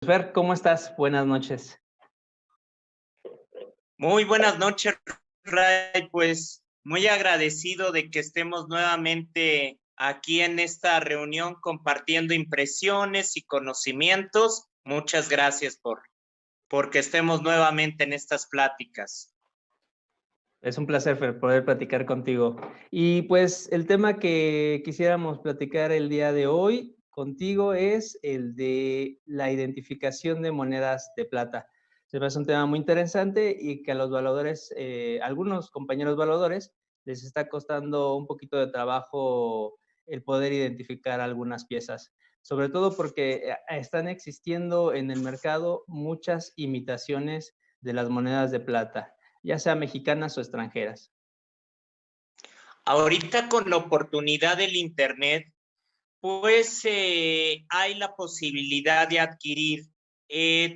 Fer, ¿cómo estás? Buenas noches. Muy buenas noches, Ray. Pues muy agradecido de que estemos nuevamente aquí en esta reunión compartiendo impresiones y conocimientos. Muchas gracias porque estemos nuevamente en estas pláticas. Es un placer, Fer, poder platicar contigo. Y pues el tema que quisiéramos platicar el día de hoy contigo es el de la identificación de monedas de plata. Se me hace un tema muy interesante y que a los valuadores, algunos compañeros valuadores, les está costando un poquito de trabajo el poder identificar algunas piezas. Sobre todo porque están existiendo en el mercado muchas imitaciones de las monedas de plata, ya sea mexicanas o extranjeras. Ahorita con la oportunidad del Internet, pues hay la posibilidad de adquirir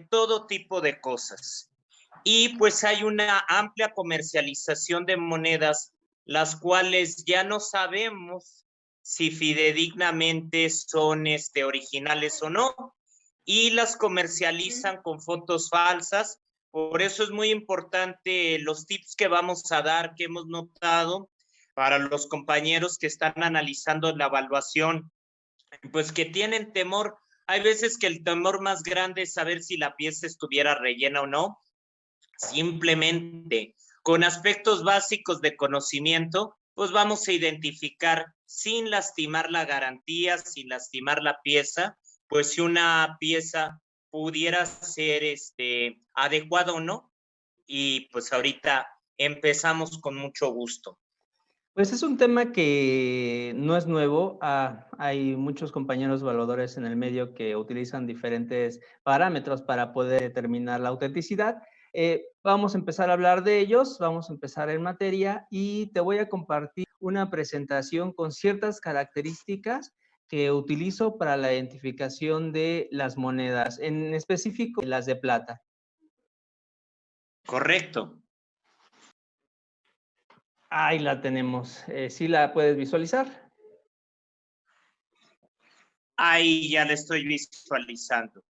todo tipo de cosas. Y pues hay una amplia comercialización de monedas, las cuales ya no sabemos si fidedignamente son originales o no, y las comercializan con fotos falsas. Por eso es muy importante los tips que vamos a dar, que hemos notado para los compañeros que están analizando la evaluación, pues que tienen temor. Hay veces que el temor más grande es saber si la pieza estuviera rellena o no. Simplemente con aspectos básicos de conocimiento, pues vamos a identificar sin lastimar la garantía, sin lastimar la pieza, pues si una pieza pudiera ser adecuada o no. Y pues ahorita empezamos con mucho gusto. Pues es un tema que no es nuevo. Hay muchos compañeros evaluadores en el medio que utilizan diferentes parámetros para poder determinar la autenticidad. Vamos a empezar a hablar de ellos, vamos a empezar en materia y te voy a compartir una presentación con ciertas características que utilizo para la identificación de las monedas, en específico las de plata. Correcto. Ahí la tenemos. ¿Sí la puedes visualizar? Ahí ya la estoy visualizando.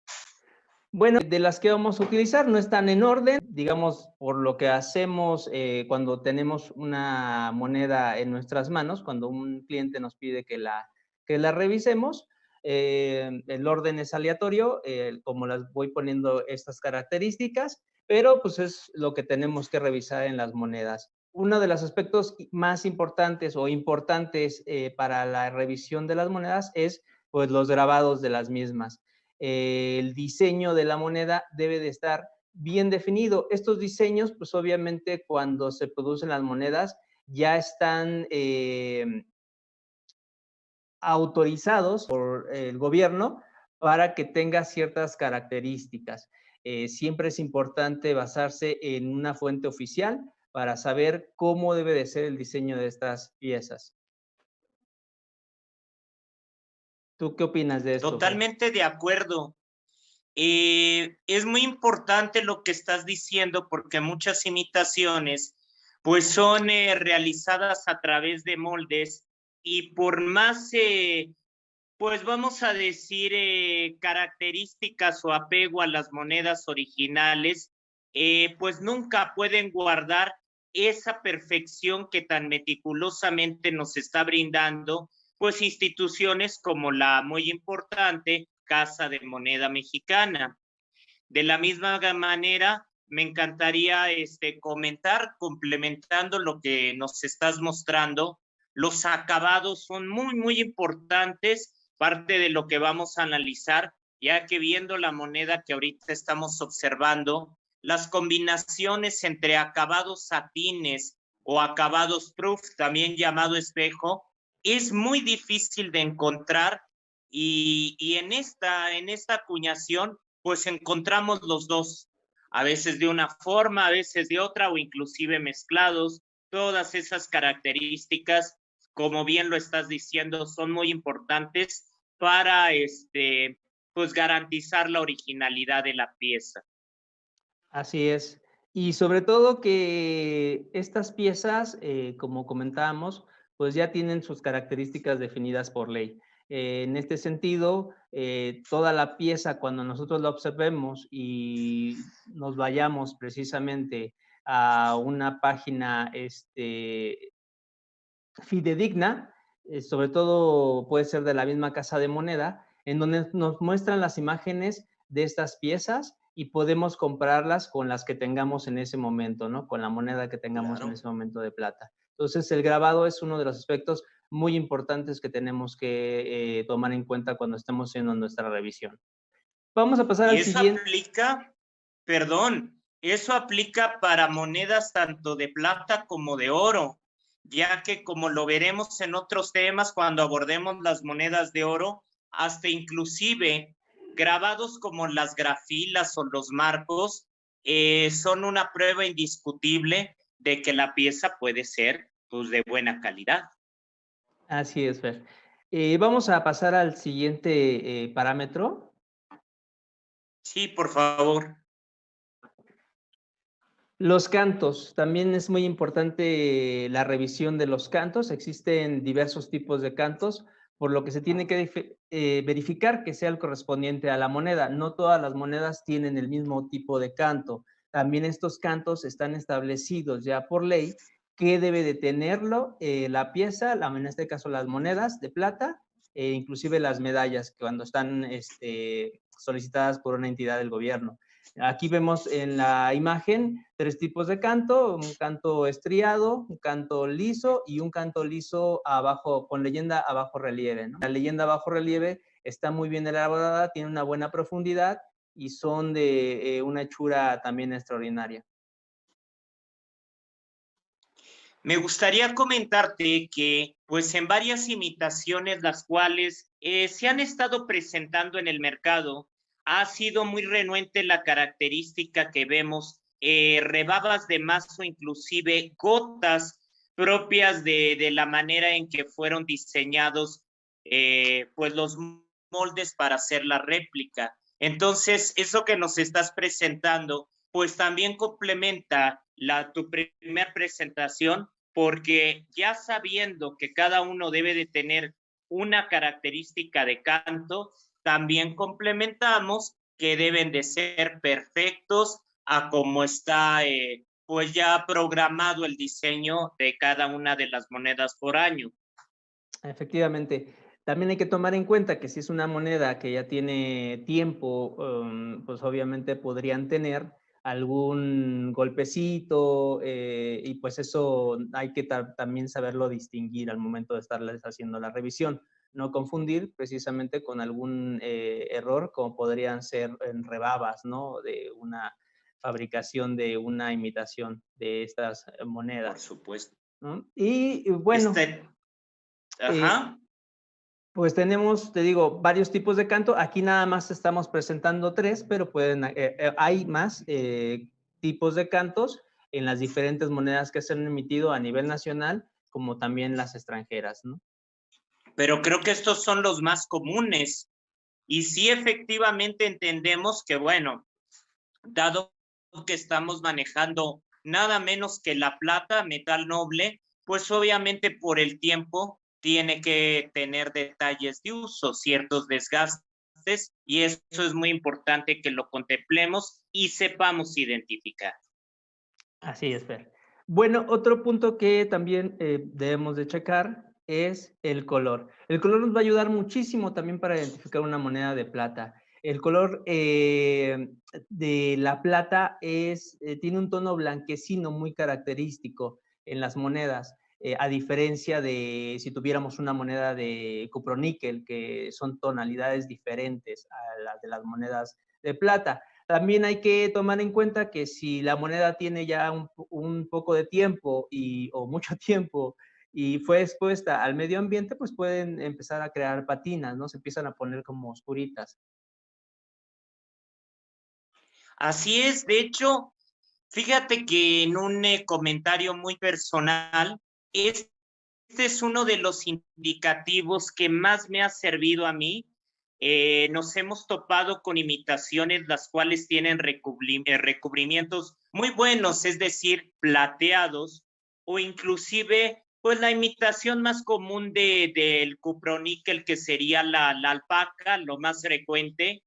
Bueno, de las que vamos a utilizar no están en orden, digamos, por lo que hacemos cuando tenemos una moneda en nuestras manos, cuando un cliente nos pide que la revisemos, el orden es aleatorio, como las voy poniendo estas características, pero pues es lo que tenemos que revisar en las monedas. Uno de los aspectos más importantes o importantes para la revisión de las monedas es pues los grabados de las mismas. El diseño de la moneda debe de estar bien definido. Estos diseños, pues obviamente cuando se producen las monedas ya están autorizados por el gobierno para que tenga ciertas características. Siempre es importante basarse en una fuente oficial para saber cómo debe de ser el diseño de estas piezas. ¿Tú qué opinas de esto, Fer? Totalmente de acuerdo. Es muy importante lo que estás diciendo porque muchas imitaciones pues son realizadas a través de moldes y por más, pues vamos a decir, características o apego a las monedas originales, pues nunca pueden guardar esa perfección que tan meticulosamente nos está brindando pues instituciones como la muy importante Casa de Moneda Mexicana. De la misma manera, me encantaría comentar, complementando lo que nos estás mostrando, los acabados son muy, muy importantes, parte de lo que vamos a analizar, ya que viendo la moneda que ahorita estamos observando, las combinaciones entre acabados satines o acabados proof, también llamado espejo, es muy difícil de encontrar y en esta acuñación pues encontramos los dos, a veces de una forma, a veces de otra o inclusive mezclados. Todas esas características, como bien lo estás diciendo, son muy importantes para pues garantizar la originalidad de la pieza. Así es. Y sobre todo que estas piezas, como comentábamos, pues ya tienen sus características definidas por ley. En este sentido, toda la pieza, cuando nosotros la observemos y nos vayamos precisamente a una página fidedigna, sobre todo puede ser de la misma casa de moneda, en donde nos muestran las imágenes de estas piezas y podemos comprarlas con las que tengamos en ese momento, ¿no? Con la moneda que tengamos en Claro. ese momento de plata. Entonces, el grabado es uno de los aspectos muy importantes que tenemos que tomar en cuenta cuando estemos haciendo nuestra revisión. Vamos a pasar Y al eso siguiente. aplica, perdón, eso aplica para monedas tanto de plata como de oro, ya que como lo veremos en otros temas cuando abordemos las monedas de oro, hasta inclusive grabados como las grafilas o los marcos son una prueba indiscutible de que la pieza puede ser pues, de buena calidad. Así es, Fer. Vamos a pasar al siguiente parámetro. Sí, por favor. Los cantos, también es muy importante la revisión de los cantos. Existen diversos tipos de cantos, por lo que se tiene que verificar que sea el correspondiente a la moneda. No todas las monedas tienen el mismo tipo de canto. También estos cantos están establecidos ya por ley que debe de tenerlo la pieza, en este caso las monedas de plata, inclusive las medallas cuando están solicitadas por una entidad del gobierno. Aquí vemos en la imagen 3 tipos de canto, un canto estriado, un canto liso y un canto liso abajo, con leyenda a bajo relieve, ¿no? La leyenda a bajo relieve está muy bien elaborada, tiene una buena profundidad y son de una hechura también extraordinaria. Me gustaría comentarte que, pues en varias imitaciones, las cuales se han estado presentando en el mercado, ha sido muy renuente la característica que vemos, rebabas de mazo, inclusive gotas propias de la manera en que fueron diseñados pues los moldes para hacer la réplica. Entonces, eso que nos estás presentando, pues también complementa tu primera presentación, porque ya sabiendo que cada uno debe de tener una característica de canto, también complementamos que deben de ser perfectos a como está pues ya programado el diseño de cada una de las monedas por año. Efectivamente. También hay que tomar en cuenta que si es una moneda que ya tiene tiempo, pues obviamente podrían tener algún golpecito y pues eso hay que también saberlo distinguir al momento de estarles haciendo la revisión. No confundir precisamente con algún error como podrían ser en rebabas, ¿no? De una fabricación de una imitación de estas Por monedas, supuesto. ¿no? Y bueno, eh, Ajá. pues tenemos, te digo, varios tipos de canto. Aquí nada más estamos presentando 3, pero hay más tipos de cantos en las diferentes monedas que se han emitido a nivel nacional, como también las extranjeras, ¿no? Pero creo que estos son los más comunes. Y sí, efectivamente entendemos que, bueno, dado que estamos manejando nada menos que la plata, metal noble, pues obviamente por el tiempo tiene que tener detalles de uso, ciertos desgastes, y eso es muy importante que lo contemplemos y sepamos identificar. Así es, Fer. Bueno, otro punto que también debemos de checar es el color. El color nos va a ayudar muchísimo también para identificar una moneda de plata. El color de la plata tiene un tono blanquecino muy característico en las monedas, a diferencia de si tuviéramos una moneda de cuproníquel, que son tonalidades diferentes a las de las monedas de plata. También hay que tomar en cuenta que si la moneda tiene ya un poco de tiempo o mucho tiempo y fue expuesta al medio ambiente, pues pueden empezar a crear patinas, ¿no? Se empiezan a poner como oscuritas. Así es, de hecho, fíjate que en un comentario muy personal, este es uno de los indicativos que más me ha servido a mí. Nos hemos topado con imitaciones las cuales tienen recubrimientos muy buenos, es decir, plateados o inclusive Pues la imitación más común del cuproníquel, que sería la alpaca, lo más frecuente,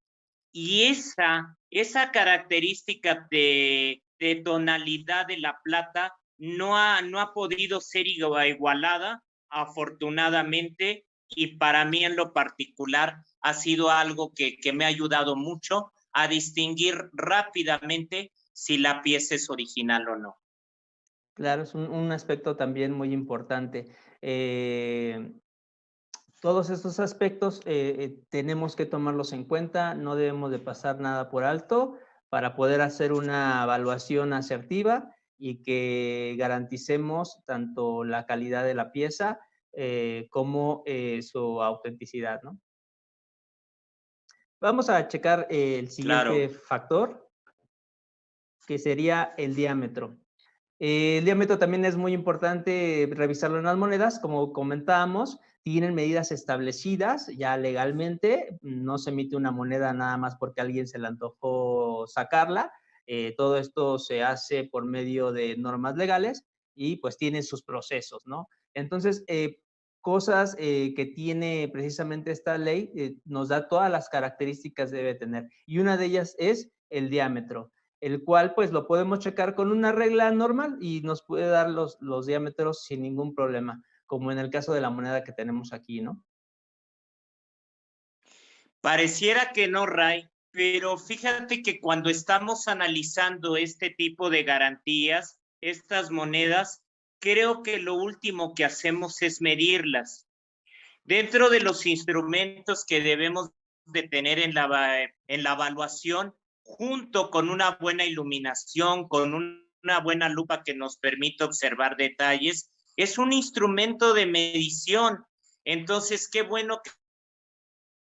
y esa característica de tonalidad de la plata no ha podido ser igualada, afortunadamente, y para mí en lo particular ha sido algo que me ha ayudado mucho a distinguir rápidamente si la pieza es original o no. Claro, es un aspecto también muy importante. Todos estos aspectos tenemos que tomarlos en cuenta, no debemos de pasar nada por alto para poder hacer una evaluación asertiva y que garanticemos tanto la calidad de la pieza como su autenticidad, ¿no? Vamos a checar el siguiente Claro. factor, que sería el diámetro. El diámetro también es muy importante revisarlo en las monedas, como comentábamos, tienen medidas establecidas ya legalmente, no se emite una moneda nada más porque a alguien se le antojó sacarla, todo esto se hace por medio de normas legales y pues tiene sus procesos, ¿no? Entonces, cosas que tiene precisamente esta ley nos da todas las características que debe tener y una de ellas es el diámetro, el cual pues lo podemos checar con una regla normal y nos puede dar los diámetros sin ningún problema, como en el caso de la moneda que tenemos aquí, ¿no? Pareciera que no, Ray, pero fíjate que cuando estamos analizando este tipo de garantías, estas monedas, creo que lo último que hacemos es medirlas. Dentro de los instrumentos que debemos de tener en la evaluación, junto con una buena iluminación, con una buena lupa que nos permita observar detalles, es un instrumento de medición. Entonces, qué bueno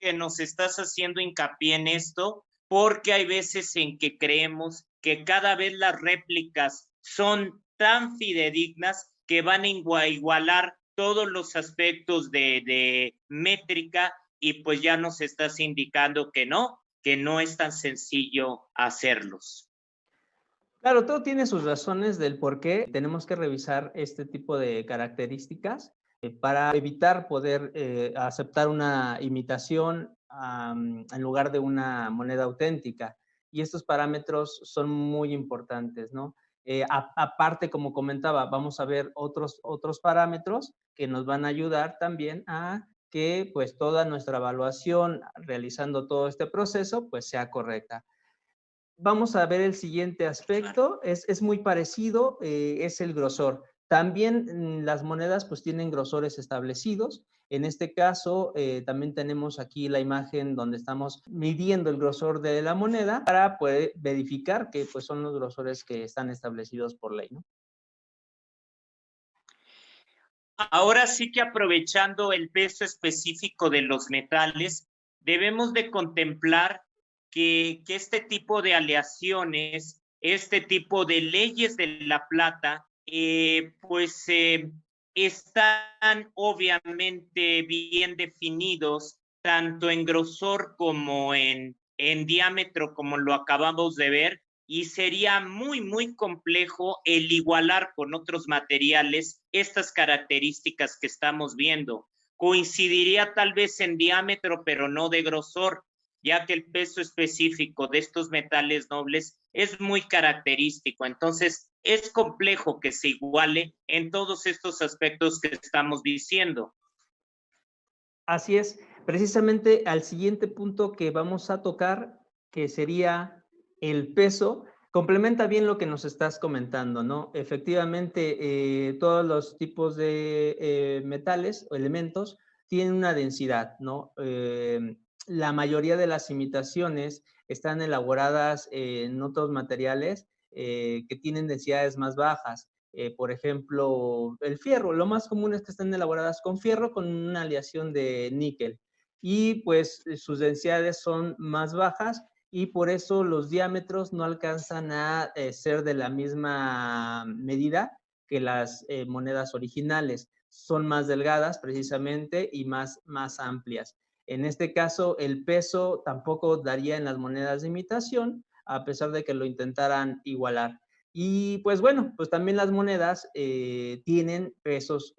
que nos estás haciendo hincapié en esto, porque hay veces en que creemos que cada vez las réplicas son tan fidedignas que van a igualar todos los aspectos de métrica, y pues ya nos estás indicando que no es tan sencillo hacerlos. Claro, todo tiene sus razones del por qué tenemos que revisar este tipo de características para evitar poder aceptar una imitación en lugar de una moneda auténtica. Y estos parámetros son muy importantes, ¿no? Aparte, como comentaba, vamos a ver otros parámetros que nos van a ayudar también a que pues toda nuestra evaluación realizando todo este proceso pues sea correcta. Vamos a ver el siguiente aspecto, es muy parecido, es el grosor. También las monedas pues tienen grosores establecidos. En este caso, también tenemos aquí la imagen donde estamos midiendo el grosor de la moneda para poder verificar que pues son los grosores que están establecidos por ley, ¿no? Ahora sí que, aprovechando el peso específico de los metales, debemos de contemplar que este tipo de aleaciones, este tipo de leyes de la plata, están obviamente bien definidos, tanto en grosor como en diámetro, como lo acabamos de ver, y sería muy complejo el igualar con otros materiales estas características que estamos viendo. Coincidiría tal vez en diámetro, pero no de grosor, ya que el peso específico de estos metales nobles es muy característico. Entonces, es complejo que se iguale en todos estos aspectos que estamos diciendo. Así es, precisamente al siguiente punto que vamos a tocar, que sería el peso, complementa bien lo que nos estás comentando, ¿no? Efectivamente, todos los tipos de metales o elementos tienen una densidad, ¿no? La mayoría de las imitaciones están elaboradas en otros materiales que tienen densidades más bajas. Por ejemplo, el fierro. Lo más común es que estén elaboradas con fierro con una aleación de níquel. Y pues sus densidades son más bajas y por eso los diámetros no alcanzan a ser de la misma medida que las monedas originales. Son más delgadas precisamente y más amplias. En este caso, el peso tampoco daría en las monedas de imitación, a pesar de que lo intentaran igualar. Y pues bueno, pues también las monedas tienen pesos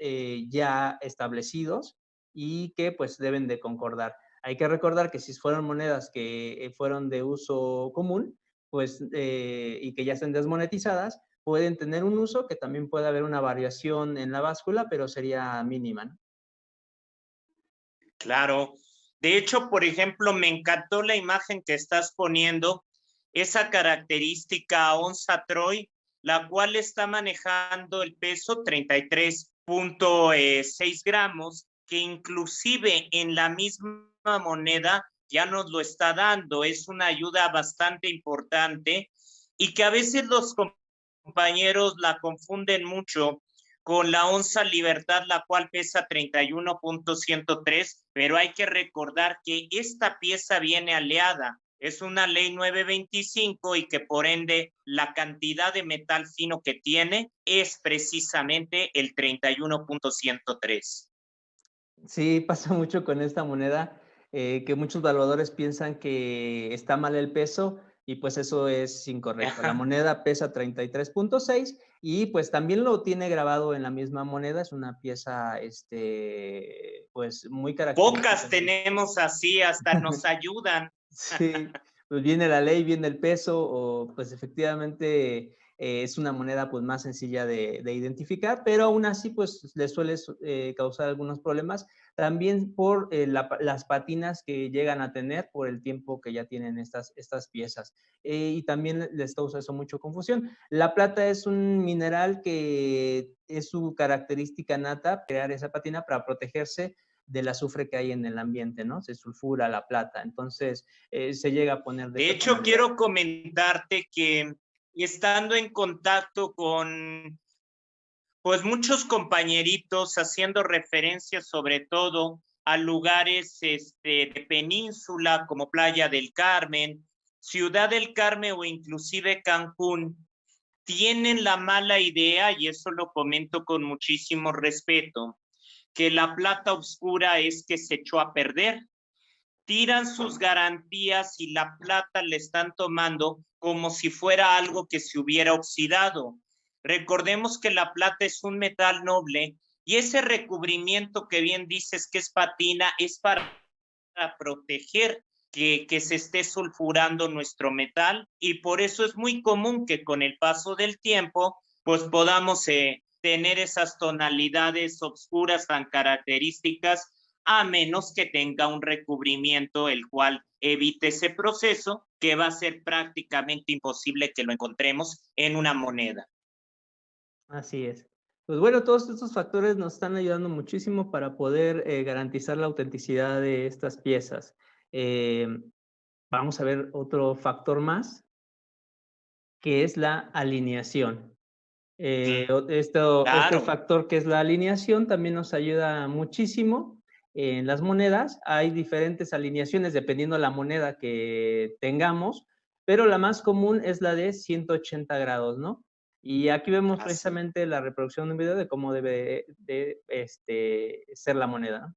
ya establecidos y que pues deben de concordar. Hay que recordar que si fueron monedas que fueron de uso común, pues y que ya estén desmonetizadas, pueden tener un uso que también puede haber una variación en la báscula, pero sería mínima, ¿no? Claro. De hecho, por ejemplo, me encantó la imagen que estás poniendo, esa característica onza Troy, la cual está manejando el peso 33.6 gramos, que inclusive en la misma moneda ya nos lo está dando. Es una ayuda bastante importante y que a veces los compañeros la confunden mucho con la onza Libertad, la cual pesa 31.103, pero hay que recordar que esta pieza viene aleada. Es una ley 925 y que por ende la cantidad de metal fino que tiene es precisamente el 31.103. Sí, pasa mucho con esta moneda, que muchos valuadores piensan que está mal el peso y pues eso es incorrecto. La Ajá. moneda pesa 33.6 y pues también lo tiene grabado en la misma moneda. Es una pieza, pues muy Pocas característica. tenemos así, hasta nos ayudan. Sí, pues viene la ley, viene el peso, o pues efectivamente es una moneda pues más sencilla de identificar, pero aún así pues le suele causar algunos problemas, también por las patinas que llegan a tener por el tiempo que ya tienen estas piezas. Y también les causa eso mucho confusión. La plata es un mineral que es su característica nata, crear esa patina para protegerse del azufre que hay en el ambiente, ¿no? Se sulfura la plata. Entonces, se llega a poner de De esta hecho, tonalidad. quiero comentarte que estando en contacto con pues muchos compañeritos haciendo referencia sobre todo a lugares de península como Playa del Carmen, Ciudad del Carmen o inclusive Cancún, tienen la mala idea, y eso lo comento con muchísimo respeto, que la plata oscura es que se echó a perder. Tiran sus garantías y la plata le están tomando como si fuera algo que se hubiera oxidado. Recordemos que la plata es un metal noble y ese recubrimiento que bien dices que es patina es para proteger que se esté sulfurando nuestro metal, y por eso es muy común que con el paso del tiempo pues podamos tener esas tonalidades oscuras tan características, a menos que tenga un recubrimiento el cual evite ese proceso, que va a ser prácticamente imposible que lo encontremos en una moneda. Así es. Pues bueno, todos estos factores nos están ayudando muchísimo para poder garantizar la autenticidad de estas piezas. Eh, Vamos a ver otro factor más, que es la alineación. Este Claro. factor que es la alineación también nos ayuda muchísimo en las monedas. Hay diferentes alineaciones dependiendo de la moneda que tengamos, pero la más común es la de 180 grados, ¿no? Y aquí vemos Así. precisamente la reproducción de un video de cómo debe de ser la moneda, ¿no?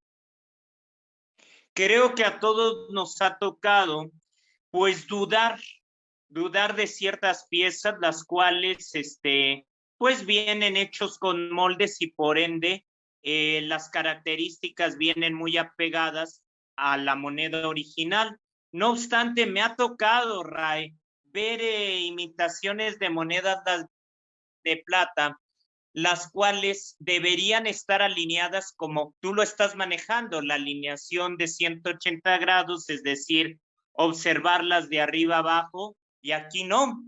Creo que a todos nos ha tocado pues dudar de ciertas piezas, las cuales, pues vienen hechos con moldes y por ende las características vienen muy apegadas a la moneda original. No obstante, me ha tocado, Ray, ver imitaciones de monedas de plata, las cuales deberían estar alineadas como tú lo estás manejando, la alineación de 180 grados, es decir, observarlas de arriba abajo, y aquí no,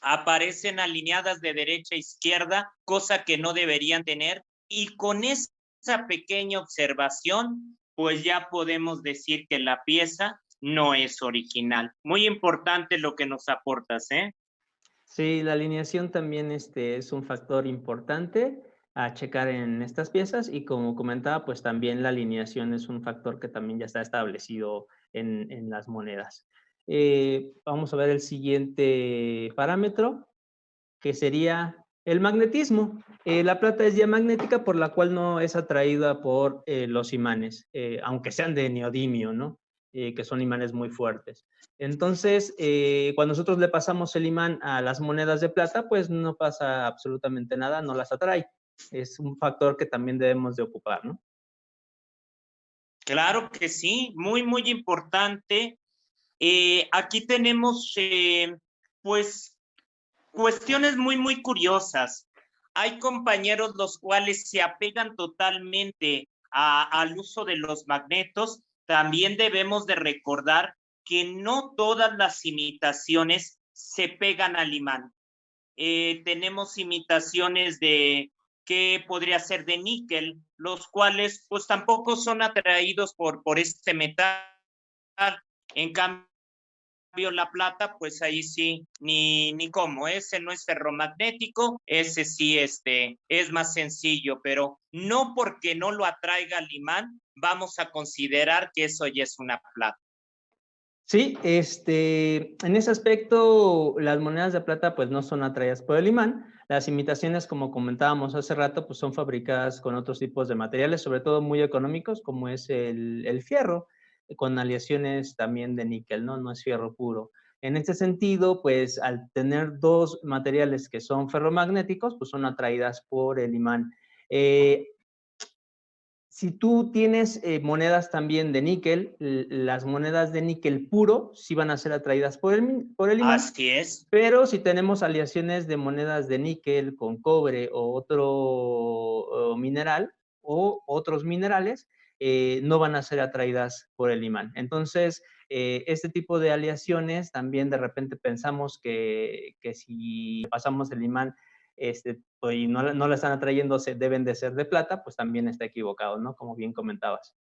aparecen alineadas de derecha a izquierda, cosa que no deberían tener, y con esa pequeña observación, pues ya podemos decir que la pieza no es original. Muy importante lo que nos aportas, ¿eh? Sí, la alineación también es un factor importante a checar en estas piezas y como comentaba, pues también la alineación es un factor que también ya está establecido en las monedas. Vamos a ver el siguiente parámetro, que sería el magnetismo. La plata es diamagnética, por la cual no es atraída por los imanes, aunque sean de neodimio, ¿no? Que son imanes muy fuertes. Entonces, cuando nosotros le pasamos el imán a las monedas de plata, pues no pasa absolutamente nada, no las atrae. Es un factor que también debemos de ocupar, ¿no? Claro que sí, muy, muy importante. Aquí tenemos, pues, cuestiones muy, muy curiosas. Hay compañeros los cuales se apegan totalmente al uso de los magnetos. También debemos de recordar que no todas las imitaciones se pegan al imán. Tenemos imitaciones de que podría ser de níquel, los cuales pues tampoco son atraídos por este metal. En cambio, la plata, pues ahí sí, ni cómo, ese no es ferromagnético, ese sí es más sencillo, pero no porque no lo atraiga el imán, vamos a considerar que eso ya es una plata. Sí, en ese aspecto, las monedas de plata pues no son atraídas por el imán. Las imitaciones, como comentábamos hace rato, pues son fabricadas con otros tipos de materiales, sobre todo muy económicos, como es el fierro, con aleaciones también de níquel, ¿no? No es fierro puro. En este sentido, pues al tener dos materiales que son ferromagnéticos, pues son atraídas por el imán. Si tú tienes monedas también de níquel, las monedas de níquel puro sí van a ser atraídas por el imán, Así es. pero si tenemos aleaciones de monedas de níquel con cobre o otro mineral o otros minerales, no van a ser atraídas por el imán. Entonces, este tipo de aleaciones también de repente pensamos que si pasamos el imán y no la están atrayendo, deben de ser de plata, pues también está equivocado, ¿no? Como bien comentabas.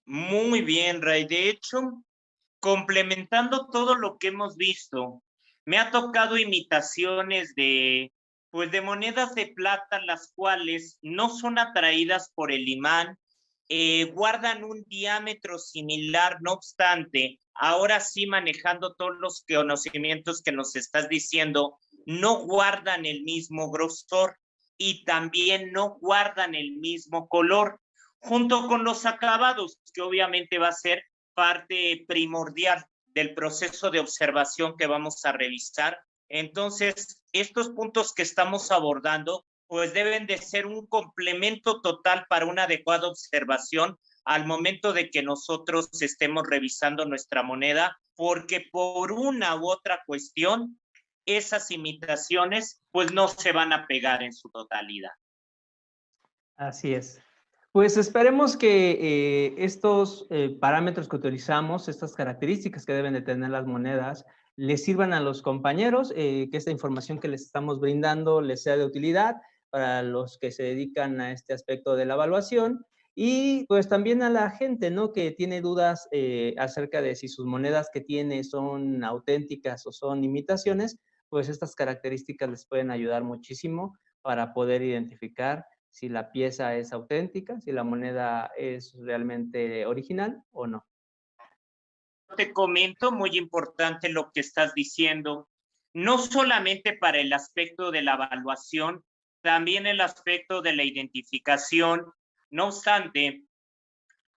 Muy bien, Ray. De hecho, complementando todo lo que hemos visto, me ha tocado imitaciones pues de monedas de plata, las cuales no son atraídas por el imán, guardan un diámetro similar, no obstante, ahora sí manejando todos los conocimientos que nos estás diciendo, no guardan el mismo grosor y también no guardan el mismo color, junto con los acabados, que obviamente va a ser parte primordial del proceso de observación que vamos a revisar. Entonces, estos puntos que estamos abordando, pues deben de ser un complemento total para una adecuada observación al momento de que nosotros estemos revisando nuestra moneda, porque por una u otra cuestión, esas imitaciones pues no se van a pegar en su totalidad. Así es. Pues esperemos que estos parámetros que utilizamos, estas características que deben de tener las monedas, les sirvan a los compañeros, que esta información que les estamos brindando les sea de utilidad para los que se dedican a este aspecto de la evaluación y pues también a la gente, ¿no? Que tiene dudas acerca de si sus monedas que tiene son auténticas o son imitaciones, pues estas características les pueden ayudar muchísimo para poder identificar si la pieza es auténtica, si la moneda es realmente original o no. Te comento, muy importante lo que estás diciendo, no solamente para el aspecto de la evaluación, también el aspecto de la identificación. No obstante,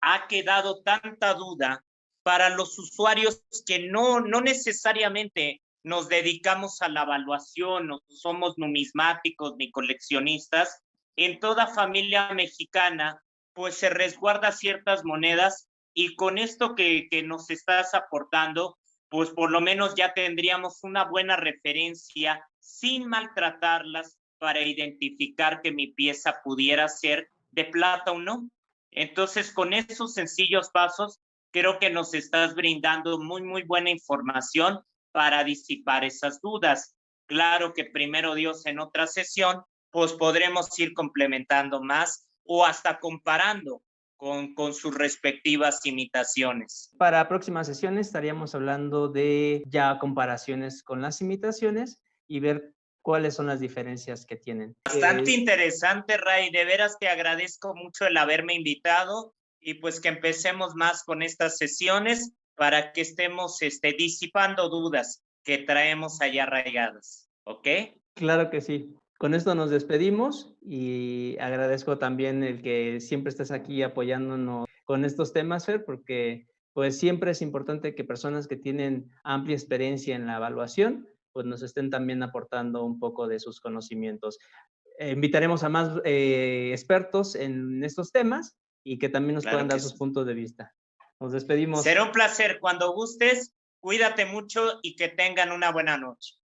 ha quedado tanta duda para los usuarios que no necesariamente nos dedicamos a la evaluación, no somos numismáticos ni coleccionistas. En toda familia mexicana, pues se resguarda ciertas monedas y con esto que nos estás aportando, pues por lo menos ya tendríamos una buena referencia sin maltratarlas para identificar que mi pieza pudiera ser de plata o no. Entonces, con esos sencillos pasos, creo que nos estás brindando muy, muy buena información para disipar esas dudas. Claro que primero Dios en otra sesión, pues podremos ir complementando más o hasta comparando con sus respectivas imitaciones. Para próximas sesiones estaríamos hablando de ya comparaciones con las imitaciones y ver cuáles son las diferencias que tienen. Bastante interesante, Ray. De veras te agradezco mucho el haberme invitado y pues que empecemos más con estas sesiones para que estemos disipando dudas que traemos allá arraigadas. ¿Ok? Claro que sí. Con esto nos despedimos y agradezco también el que siempre estés aquí apoyándonos con estos temas, Fer, porque pues siempre es importante que personas que tienen amplia experiencia en la evaluación, pues nos estén también aportando un poco de sus conocimientos. Invitaremos a más expertos en estos temas y que también nos Claro puedan dar que sus sí. puntos de vista. Nos despedimos. Será un placer. Cuando gustes, cuídate mucho y que tengan una buena noche.